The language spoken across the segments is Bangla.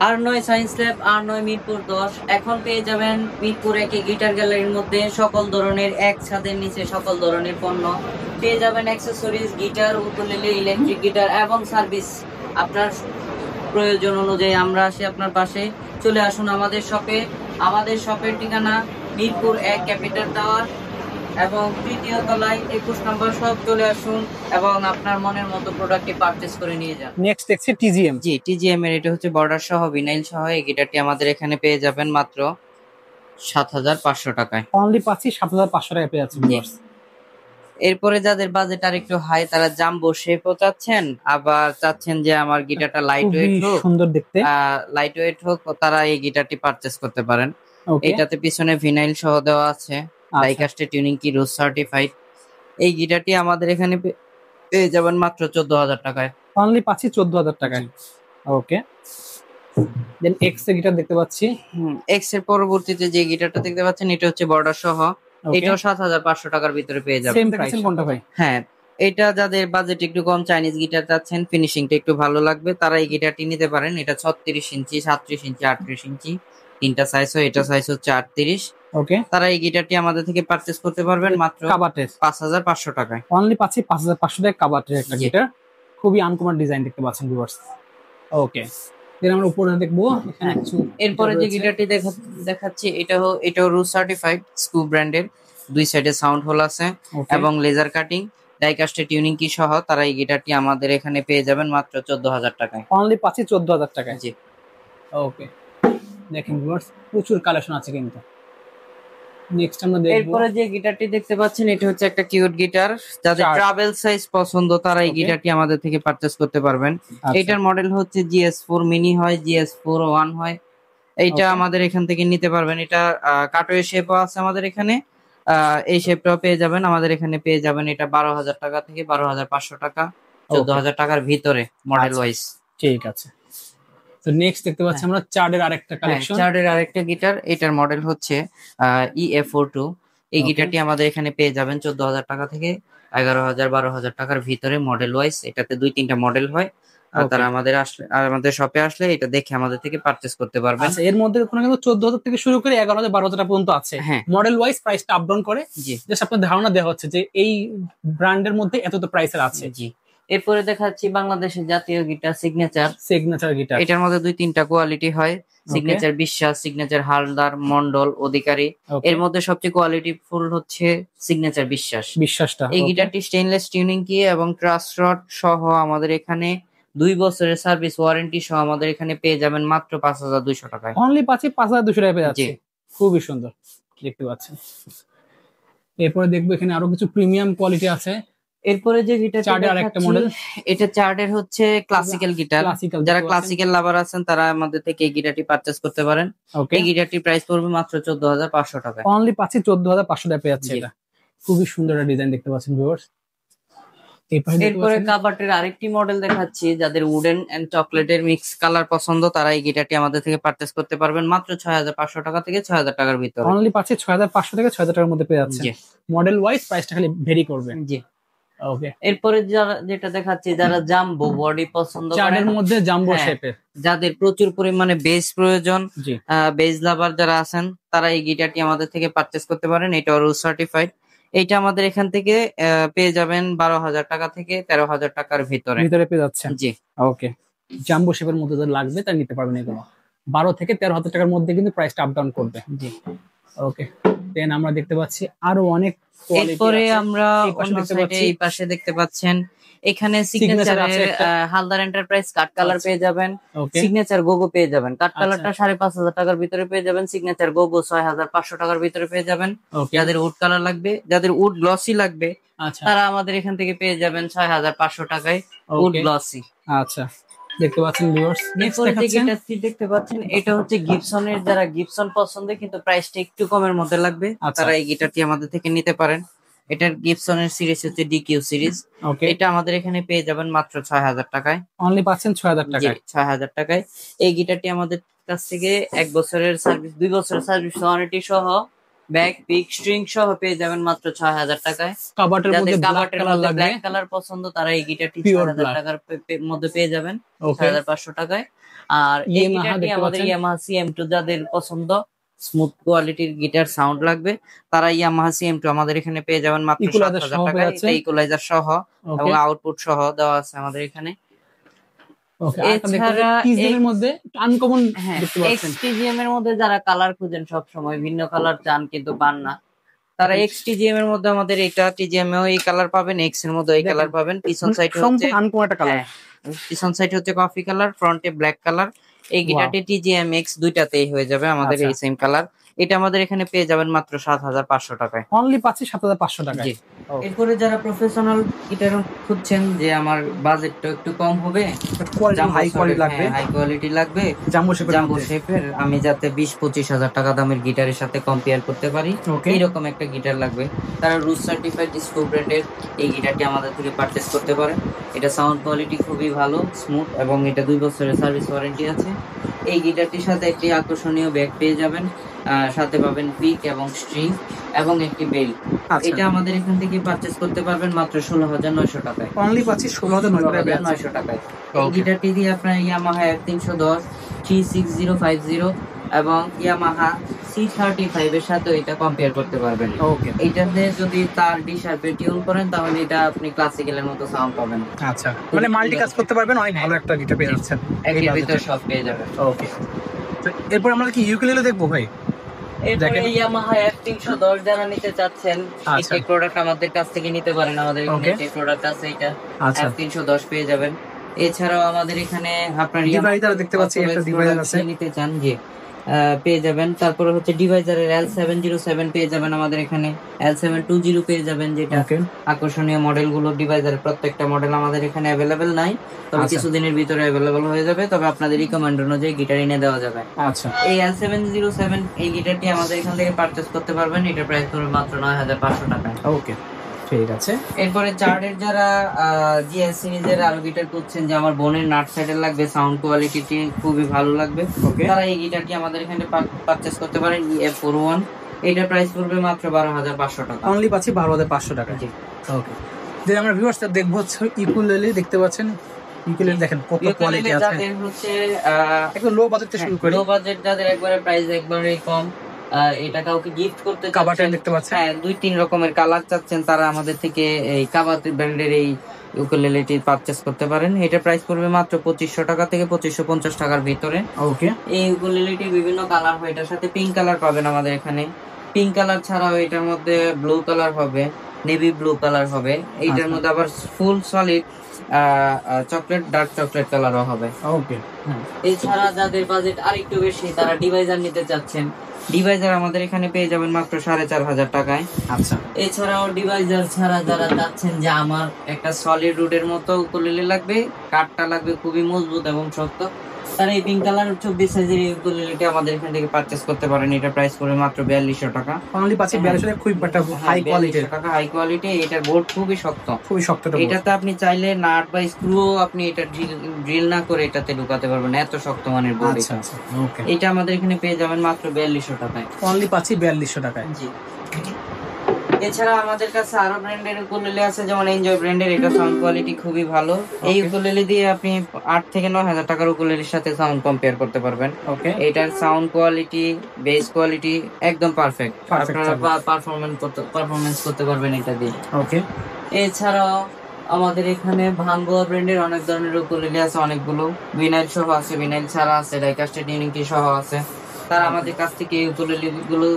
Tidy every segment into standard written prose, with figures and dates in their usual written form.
R9 science lab, R9 Mirpur 10। এখন পেয়ে যাবেন মিরপুর একে গিটার গ্যালারির মধ্যে সকল ধরনের এক ছাদের নিচে সকল ধরনের পণ্য পেয়ে যাবেন। Accessories, guitar, ukulele, electric guitar এবং সার্ভিস আপনার প্রয়োজন অনুযায়ী আমরা আসি আপনার পাশে। চলে আসুন আমাদের শপে। আমাদের শপের ঠিকানা মিরপুর 1 ক্যাপিটাল টাওয়ার এবং তৃতীয় তলায় 21 নম্বর শপ। চলে আসুন এবং আপনার মনের মতো প্রোডাক্টটি পারচেজ করে নিয়ে যান। নেক্সট দেখছি টিজিএম। জি, টিজিএম এর এটা হচ্ছে বর্ডার সহ ভিনাইল সহ এই গিটারটি আমাদের এখানে পেয়ে যাবেন মাত্র ৭৫০০ টাকায়। অনলি পাচ্ছি ৭৫০০ টাকায় পেয়ে যাচ্ছি ভিউয়ার্স। এরপরে যাদের বাজেট আর একটু হাই তারা জাম্বো শেপও চাচ্ছেন, আবার চাচ্ছেন যে আমার গিটারটা লাইট ওয়েট হোক, সুন্দর দেখতে, লাইট ওয়েট হোক, তারা এই গিটারটি পারচেজ করতে পারেন। এটাতে পিছনে ভিনাইল সহ দেওয়া আছে, ডাইকাস্টে টিউনিং কি রোজ সার্টিফাইড। এই গিটারটি আমাদের এখানে পেয়ে যাবেন মাত্র ১৪,০০০ টাকায়। অনলি পাচ্ছি ১৪,০০০ টাকায়। ওকে, দেন এক্স এর গিটার দেখতে পাচ্ছি। এক্স এর পরবর্তীতে যে গিটারটা দেখতে পাচ্ছেন এটা হচ্ছে বর্ডার সহ, এটাও ৭৫০০ টাকার ভিতরে পেয়ে যাবেন। সেম প্রাইস কোনটা ভাই? হ্যাঁ, এটা যাদের বাজেট একটু কম, চাইনিজ গিটার চাচ্ছেন, ফিনিশিংটা একটু ভালো লাগবে, তারা এই গিটারটি নিতে পারেন। এটা ৩৬ ইঞ্চি, ৩৭ ইঞ্চি, ৩৮ ইঞ্চি, তিনটা সাইজ হয়। এটা সাইজ হচ্ছে ৩৮। ওকে, তারা এই গিটারটি আমাদের থেকে পারচেজ করতে পারবেন মাত্র কাবাটের ৫৫০০ টাকায়। অনলি পাচ্ছি ৫৫০০ টাকায় কাবাটের একটা গিটার। খুবই আনকমন ডিজাইন দেখতে পাচ্ছেন ভিউয়ার্স। ওকে, দেন আমরা উপরে দেখবো এখানে কিছু। এরপরে যে গিটারটি দেখাচ্ছি এটাও রুজ সার্টিফাইড স্কু ব্র্যান্ডের। দুই সাইডে সাউন্ড হোল আছে এবং লেজার কাটিং, ডাইকাস্টে টিউনিং কি সহ। তারা এই গিটারটি আমাদের এখানে পেয়ে যাবেন মাত্র ১৪,০০০ টাকায়। অনলি পাচ্ছি ১৪,০০০ টাকায়। জি, ওকে, দেখেন ভিউয়ার্স প্রচুর কালেকশন আছে কিন্তু। নেক্সট আমরা দেখব, এরপরে যে গিটারটি দেখতে পাচ্ছেন এটা হচ্ছে একটা কিউট গিটার। যাদের ট্রাভেল সাইজ পছন্দ তারা এই গিটারটি আমাদের থেকে পারচেজ করতে পারবেন। এটার মডেল হচ্ছে GS4 মিনি হয়, GS4 1 হয়। এইটা আমাদের এখান থেকে নিতে পারবেন। এটা কাটওয়ে শেপও আছে আমাদের এখানে, এই শেপটাও পেয়ে যাবেন আমাদের এখানে। পেয়ে যাবেন এটা ১২,০০০ টাকা থেকে ১২,৫০০ টাকা, ১৪,০০০ টাকার ভিতরে মডেল ওয়াইজ। ঠিক আছে। তো নেক্সট দেখতে পাচ্ছি আমরা চার্ডের আরেকটা কালেকশন। চার্ডের আরেকটা গিটার, এটার মডেল হচ্ছে EF42। এই গিটারটি আমাদের এখানে পেয়ে যাবেন ১৪,০০০ টাকা থেকে ১১,০০০ ১২,০০০ টাকার ভিতরে মডেল ওয়াইজ। এটাতে ২-৩টা মডেল হয়। তারা আমাদের শপে আসলে এটা দেখে আমাদের থেকে পারচেজ করতে পারবেন। আচ্ছা, এর মধ্যে কোনো কিন্তু ১৪,০০০ থেকে শুরু করে ১১,০০০ ১২,০০০ পর্যন্ত আছে। হ্যাঁ, মডেল ওয়াইজ প্রাইসটা আপ ডাউন করে। জি, জাস্ট আপনার ধারণা দেওয়া হচ্ছে যে এই ব্র্যান্ডের মধ্যে এত প্রাইসের আছে। জি। এরপরে দেখাচ্ছি বাংলাদেশের জাতীয় গিটার সিগনেচার গিটার। এটার মধ্যে ২-৩টা কোয়ালিটি হয়, সিগনেচার বিশ্বাস, সিগনেচার হালদার, মন্ডল, অধিকারী। এর মধ্যে সবচেয়ে কোয়ালিটি ফুল হচ্ছে সিগনেচার বিশ্বাসটা। এই গিটারটি স্টেইনলেস টিউনিং কি এবং ট্রাস রড সহ আমাদের এখানে ২ বছরের সার্ভিস ওয়ারেন্টি সহ আমাদের এখানে পেয়ে যাবেন মাত্র ৫,২০০ টাকায়। অনলি পাচ্ছি ৫,২০০ টাকায় পেয়ে যাচ্ছে। খুবই সুন্দর দেখতে পাচ্ছেন। এরপরে দেখবো এখানে আরো কিছু প্রিমিয়াম কোয়ালিটি আছে। এরপরে যে গিটার চার্ডের আরেকটা মডেল, এটা চার্ডের হচ্ছে ক্লাসিক্যাল গিটার। যারা ক্লাসিক্যাল লাভার আছেন তারা আমাদের থেকে এই গিটারটি পারচেজ করতে পারেন। এই গিটারটির প্রাইস পড়বে মাত্র ১৪,৫০০ টাকা। অনলি পাচ্ছি ১৪,৫০০ টাকা পেয়ে যাচ্ছে। এটা খুবই সুন্দর একটা ডিজাইন দেখতে পাচ্ছেন ভিউয়ার্স। এরপরে কাবাটের আরেকটি মডেল দেখাচ্ছি। যাদের উডেন এন্ড চকলেটের মিক্স কালার পছন্দ তারা এই গিটারটি আমাদের থেকে পারচেজ করতে পারবেন মাত্র ৬,৫০০ টাকা থেকে ৬,০০০ টাকার ভিতরে। অনলি পাচ্ছি ৬,৫০০ থেকে ৬,০০০ টাকার মধ্যে পেয়ে যাচ্ছে। মডেল ওয়াইজ প্রাইসটা খালি ভেরি করবে। জি, ওকে। এরপরে যেটা দেখাচ্ছি, যারা জাম্বো বডি পছন্দ করেন, চার্ডের মধ্যে জাম্বো শেপের, যাদের প্রচুর পরিমাণে বেস প্রয়োজন, বেস লাভার যারা আছেন তারা এই গিটারটি আমাদের থেকে পারচেজ করতে পারেন। এটা রুজ সার্টিফাইড। এইটা আমাদের এখান থেকে পেয়ে যাবেন ১২,০০০ টাকা থেকে ১৩,০০০ টাকার ভিতরে পেয়ে যাচ্ছে। জি, ওকে। জাম্বো শেপের মধ্যে যাদের লাগবে তারা নিতে পারবেন। এগুলো ১২ থেকে ১৩,০০০ টাকার মধ্যে কিন্তু প্রাইসটা আপ ডাউন করবে। জি, ওকে। দেন আমরা দেখতে পাচ্ছি আরো অনেক কোয়ালিটি। এরপরে আমরা অন্য সাইডে এই পাশে দেখতে পাচ্ছেন এখানে সিগনেচারের হালদার এন্টারপ্রাইজ কাট কালার পেয়ে যাবেন, সিগনেচার গোগো পেয়ে যাবেন। কাট কালারটা ৫,৫০০ টাকার ভিতরে পেয়ে যাবেন, সিগনেচার গোগো ৬,৫০০ টাকার ভিতরে পেয়ে যাবেন। যাদের উড কালার লাগবে, যাদের উড গ্লসি লাগবে তারা আমাদের এখান থেকে পেয়ে যাবেন ৬,৫০০ টাকায় উড গ্লসি। আচ্ছা, দেখতে পাচ্ছেন ভিউয়ার্স। এরপরে যে গিটারটি দেখতে পাচ্ছেন এটা হচ্ছে গিবসনের। যারা গিবসন পছন্দ কিন্তু প্রাইসটা একটু কমের মধ্যে লাগবে তারা এই গিটারটি আমাদের থেকে নিতে পারেন। এটার গিবসনের সিরিজ হচ্ছে DQ সিরিজ। এটা আমাদের এখানে পেয়ে যাবেন মাত্র ৬,০০০ টাকায়। অনলি পাচ্ছেন ৬,০০০ টাকায়। ৬,০০০ টাকায় এই গিটারটি আমাদের কাছ থেকে ১ বছরের সার্ভিস, ২ বছরের সার্ভিস ওয়ারেন্টি সহ ব্যাক পিক স্ট্রিং সহ পেয়ে যাবেন মাত্র 6000 টাকায়। কাবাটের মধ্যে যাদের ব্ল্যাক কাবাটের কালার মধ্যে লাগবে, ব্ল্যাক কালার পছন্দ তারা এই গিটারটি পিওর 6000 ব্ল্যাক। টাকার মধ্যে পেয়ে যাবেন, ওকে 6500 টাকায়। আর এই ইয়ামাহা গিটারটি দেখতে আমাদের পাচ্ছেন, ইয়ামাহা CM2, যাদের পছন্দ স্মুথ কোয়ালিটির গিটার সাউন্ড লাগবে তারা ইয়ামাহা CM2 আমাদের এখানে পেয়ে যাবেন মাত্র ইকুয়ালাইজার 7000 সহ পেয়ে টাকায়। যাচ্ছে। এটা ইকুয়ালাইজার সহ এবং ওকে আউটপুট সহ দেওয়া আছে আমাদের এখানে। ওকে আর একটা দেখতে এছাড়া পাচ্ছেন টিজিএম এর মধ্যে আনকমন হ্যাঁ, দেখতে পাচ্ছেন। XTGM এর মধ্যে যারা কালার খুঁজেন সব সময় ভিন্ন কালার চান কিন্তু পান না, তারা XTGM এর মধ্যে আমাদের এটা TGM এও এই কালার পাবেন, X এর মধ্যে এই কালার পাবেন। পিছন সাইড হচ্ছে সম্পূর্ণ আনকমন একটা কালার। হ্যাঁ, পিছন সাইড হচ্ছে কফি কালার, ফ্রন্টে ব্ল্যাক কালার। এই গিটারটি TGM X দুইটাতেই হয়ে যাবে আমাদের আচ্ছা। এই সেম কালার। এটা আমাদের এখানে পেয়ে যাবেন মাত্র 7500 টাকায়। অনলি পাচ্ছি 7500 টাকায়। জি। এরপরে যারা প্রফেশনাল গিটার খুঁজছেন যে আমার বাজেটটা একটু কম হবে, হাই কোয়ালিটি লাগবে, হাই কোয়ালিটি লাগবে, জাম্বো শেপের জাম্বো মধ্যে। শেপের, আমি যাতে 20-25 হাজার টাকা দামের গিটারের সাথে কম্পেয়ার করতে পারি ওকে এইরকম একটা গিটার লাগবে, তারা রুট সার্টিফাইড স্ক্রু ব্র্যান্ডের এই গিটারটি আমাদের থেকে পারচেস করতে পারেন। এটা সাউন্ড কোয়ালিটি খুবই ভালো, স্মুথ, এবং এটা 2 বছরের সার্ভিস ওয়ারেন্টি আছে। এই গিটারটির সাথে একটি আকর্ষণীয় ব্যাগ পেয়ে যাবেন, সাথে পাবেন পিক এবং স্ট্রিং এবং একটি বেল। এটা আমাদের এখান থেকে পারচেস করতে পারবেন মাত্র 16900 টাকায়। অনলি পাচ্ছি 16900 টাকায়। এই গিটারটি দিয়ে আপনার ইয়ামাহা F310, 36050 এবং ইয়ামাহা C35 এর সাথে এটা কম্পেয়ার করতে পারবেন। ওকে এইটাতে যদি তার ডি শার্পে টিউন করেন তাহলে এটা আপনি ক্লাসিক্যালের মতো সাউন্ড পাবেন। আচ্ছা, মানে মাল্টি কাজ করতে পারবেন, অনেক ভালো একটা গিটার পেয়ে যাচ্ছেন। এর ভিতর সব পেয়ে যাবেন। ওকে, তো এরপর আমরা কি ইউকেলেলে দেখবো ভাই? এরপরে ইয়ামাহা F310 যারা নিতে চাচ্ছেন এই প্রোডাক্ট আমাদের কাছ থেকে নিতে পারেন। আমাদের এখানে যে প্রোডাক্ট আছে এটা F310 পেয়ে যাবেন। এছাড়াও আমাদের এখানে আপনার ডিভাইজার দেখতে পাচ্ছি, একটা ডিভাইজার আছে, নিতে চান যে পেয়ে যাবেন। তারপরে হচ্ছে ডিভাইজারের L707 পেয়ে যাবেন আমাদের এখানে, L720 পেয়ে যাবেন, যেটা আকর্ষণীয় মডেল গুলো। ডিভাইজারের প্রত্যেকটা মডেল আমাদের এখানে অ্যাভেলেবেল নাই, তবে কিছুদিনের ভিতরে অ্যাভেলেবেল হয়ে যাবে, তবে আপনাদের রিকমেন্ড অনুযায়ী গিটার এনে দেওয়া যাবে। আচ্ছা, এই L707 এই গিটারটি আমাদের এখান থেকে পারচেজ করতে পারবেন, এটার প্রাইস পড়বে মাত্র 9500 টাকা। ওকে ঠিক আছে। এরপরে চার্ডের যারা জিএস সিরিজের আরো গিটার করছেন যে আমার বোনের নাট সাইডের লাগবে, সাউন্ড কোয়ালিটি খুবই ভালো লাগবে, তারা এই গিটারটি আমাদের এখানে পারচেজ করতে পারেন, EF41। এটার প্রাইস পড়বে মাত্র 12500 টাকা। অনলি পাচ্ছি 12500 টাকা। জি ওকে। যে আমরা ভিউয়ার্সটা দেখবো হচ্ছে ইকুলেলে দেখতে পাচ্ছেন, ইকুলেলে দেখেন কত কোয়ালিটি আছে। যাদের হচ্ছে একদম লো বাজেট থেকে শুরু করি, লো বাজেট যাদের একবারে প্রাইস একবারে কম, এটা কাউকে গিফট করতে কাবাটের দেখতে পাচ্ছেন, হ্যাঁ 2-3 রকমের কালার চাচ্ছেন, তারা আমাদের থেকে এই কাবাট ব্র্যান্ডের এই ইউকেলেলেটি পারচেজ করতে পারেন। এটা প্রাইস পড়বে মাত্র 2500 টাকা থেকে 2550 টাকার ভিতরে। ওকে, এই ইউকেলেলেটি বিভিন্ন কালার হয়, এটার সাথে পিঙ্ক কালার পাবেন আমাদের এখানে। পিঙ্ক কালার ছাড়াও এটার মধ্যে ব্লু কালার হবে, নেভি ব্লু কালার হবে, এইটার মধ্যে আবার ফুল সলিড চকলেট, ডার্ক চকলেট কালারও হবে। ওকে, এছাড়া যাদের বাজেট আরেকটু বেশি তারা ডিভাইজার নিতে চাচ্ছেন, ডিভাইজার আমাদের এখানে পেয়ে যাবেন মাত্র 4500 টাকায়। আচ্ছা, এছাড়াও ডিভাইজার ছাড়া যারা চাচ্ছেন যে আমার একটা সলিড রুটের মতো উকুলেলে লাগবে, কাঠটা লাগবে খুবই মজবুত এবং শক্ত, তারা এই পিঙ্ক কালার 24 সাইজের উকুলেলেটি আমাদের এখান থেকে পারচেজ করতে পারেন। এটা প্রাইস পড়বে মাত্র 4200 টাকা। অনলি পাচ্ছি 4200 খুব একটা হাই কোয়ালিটির টাকা, হাই কোয়ালিটি। এটার বোর্ড খুবই শক্ত, খুবই শক্ত। এটাতে আপনি চাইলে নাট বা স্ক্রু আপনি এটা ড্রিল না করে এটাতে ঢুকাতে পারবেন, এত শক্ত মানের বোর্ড। আচ্ছা আচ্ছা, ওকে। এটা আমাদের এখানে পেয়ে যাবেন মাত্র 4200 টাকায়। অনলি পাচ্ছি 4200 টাকায়। জি। এছাড়া আমাদের কাছে আরো ব্র্যান্ডের উকুলেলে আছে, যেমন এনজয় ব্র্যান্ডের, এটা সাউন্ড কোয়ালিটি খুবই ভালো। এই উকুলেলে দিয়ে আপনি 8 থেকে 9000 টাকার উকুলেলের সাথে সাউন্ড কম্পেয়ার করতে পারবেন। ওকে, এটার সাউন্ড কোয়ালিটি, বেস কোয়ালিটি একদম পারফেক্ট, আপনারা পারফরম্যান্স করতে পারবেন এটা দিয়ে। ওকে। এছাড়াও আমাদের এখানে ভাঙ্গোয়া ব্র্যান্ডের অনেক ধরনের উকুলেলে আছে, অনেকগুলো ভিনাইল সহ আছে, ভিনাইল ছাড়া আছে, ডাইকাস্টের টিউনিং সহ আছে, তারা আমাদের কাছ থেকে এই উকুলেলেগুলো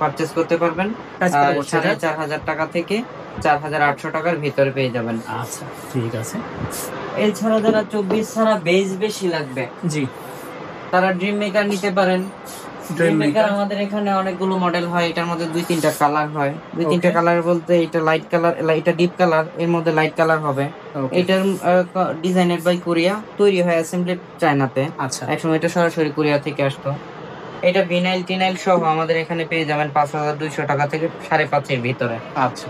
পারচেজ করতে পারবেন 4500 টাকা থেকে 4800 টাকার ভিতরে পেয়ে যাবেন। আচ্ছা ঠিক আছে। এছাড়া যারা 24 ছাড়া বেস বেশি লাগবে, জি, তারা ড্রিম মেকার নিতে পারেন। ড্রিম মেকার আমাদের এখানে অনেকগুলো মডেল হয়, এটার মধ্যে 2-3টা কালার হয়। 2-3টা কালার বলতে এটা লাইট কালার, এটা ডিপ কালার, এর মধ্যে লাইট কালার হবে। এটার ডিজাইনের বাই কোরিয়া, তৈরি হয় অ্যাসেম্বলি চায়নাতে। আচ্ছা, একসময় এটা সরাসরি কোরিয়া থেকে আসতো। এটা ভিনাইল টিনাইল সহ আমাদের এখানে পেয়ে যাবেন 5200 টাকা থেকে 5.5 এর ভিতরে। আচ্ছা,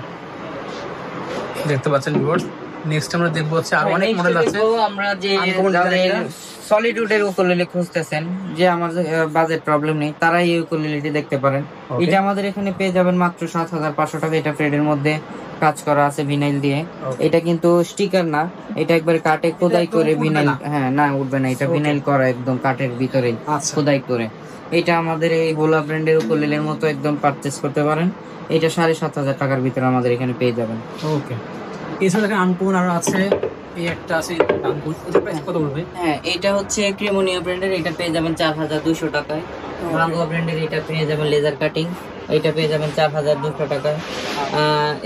দেখতে পাচ্ছেন ভিউয়ার্স। নেক্সট আমরা দেখব হচ্ছে আর অনেক মডেল আছে। আমরা যে সলিড উডের উকুলেলে খুঁজতেছেন, যে আমার বাজেট প্রবলেম নেই, তারাই এই উকুলেলেটি দেখতে পারেন। Okay. এটা আমাদের এখানে পেয়ে যাবেন মাত্র 7,500 টাকা। এটা ফ্রেডের মধ্যে কাজ করা আছে ভিনাইল দিয়ে। Okay. এটা কিন্তু স্টিকার না, এটা একবারে কাঠে খোদাই একদম করে উঠবে ভিনাইল, না? হ্যাঁ না উঠবে না, এটা Okay. ভিনাইল করা একদম কাঠের ভিতরে আচ্ছা। খোদাই করে। এটা আমাদের এই ভোলা ব্র্যান্ডের উকুলেলের মতো একদম পারচেজ করতে পারেন। এটা 7,500 টাকার ভিতরে আমাদের এখানে পেয়ে যাবেন। ওকে, এছাড়া দেখেন আনপুন আর আছে, এই একটা আছে আনপুন, এটা প্রাইস কত পড়বে? হ্যাঁ, এটা হচ্ছে ক্রিমোনিয়া ব্র্যান্ডের, এটা পেয়ে যাবেন 4,200 টাকায়। ভাঙ্গুয়া ব্র্যান্ডের এটা পেয়ে যাবেন লেজার কাটিং, এটা পেয়ে যাবেন 4,200 টাকায়।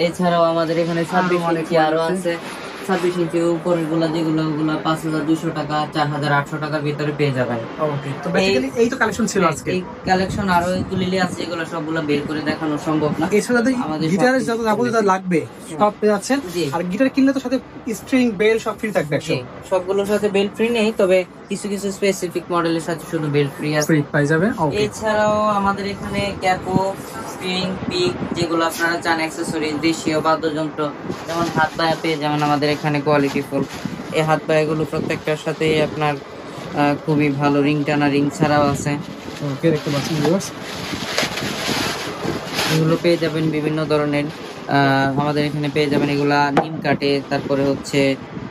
এছাড়াও আমাদের এখানে 26 ইঞ্চি আরো আছে, 26 ইঞ্চি উপরের গুলা যেগুলো ওগুলা 5,200 টাকা, 4,800 টাকার ভিতরে পেয়ে যাবেন। ওকে, তো বেসিক্যালি এই তো কালেকশন ছিল আজকে। এই কালেকশন আরো এগুলি আছে, এগুলো সবগুলো বের করে দেখানো সম্ভব না। এছাড়া আমাদের গিটারের সব যত যাবতীয় যা লাগবে সব পেয়ে যাচ্ছেন। জি। আর গিটার কিনলে তো সাথে স্ট্রিং বেল সব ফ্রি থাকবে জি, সবগুলোর সাথে বেল্ট ফ্রি নেই, তবে কিছু কিছু স্পেসিফিক মডেলের সাথে শুধু বেল্ট ফ্রি আছে। ফ্রি পাই যাবে। ওকে, এছাড়াও আমাদের এখানে ক্যাপো, স্ট্রিং, পিক, যেগুলো আপনারা চান অ্যাক্সেসরিজ, দেশীয় বাদ্যযন্ত্র, যেমন হাত পায়া পেয়ে যেমন আমাদের এখানে কোয়ালিটি ফুল। এই হাত পায়াগুলো প্রত্যেকটার সাথেই আপনার খুবই ভালো রিং টানা, রিং ছাড়াও আছে। ওকে, দেখতে পাচ্ছেন ভিউয়ার্স। এগুলো পেয়ে যাবেন বিভিন্ন ধরনের। আমাদের এখানে পেয়ে যাবেন এগুলা নিম কাঠে, তারপরে হচ্ছে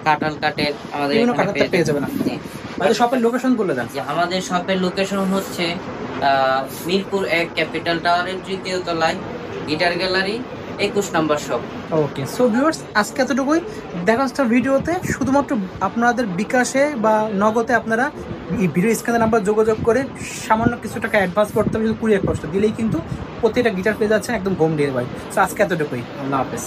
কাঁঠাল কাঠের আমাদের বিভিন্ন এখানে কাঠের পেয়ে যাবেন। জি। আমাদের শপের লোকেশন বলে দেন। যে আমাদের শপের লোকেশন হচ্ছে মিরপুর 1 ক্যাপিটাল টাওয়ারের 3য় তলায়, গিটার গ্যালারি, 21 নম্বর শপ। ওকে, সো ভিউয়ার্স আজকে এতটুকুই। দেখা হচ্ছে ভিডিওতে। শুধুমাত্র আপনাদের বিকাশে বা নগদে আপনারা এই ভিডিও স্ক্রিনের নাম্বার যোগাযোগ করে সামান্য কিছু টাকা অ্যাডভান্স করতে হবে, কুরিয়ার কষ্ট দিলেই কিন্তু প্রতিটা গিটার পেয়ে যাচ্ছেন একদম হোম ডেলিভারি। সো আজকে এতটুকুই, আল্লাহ হাফেজ।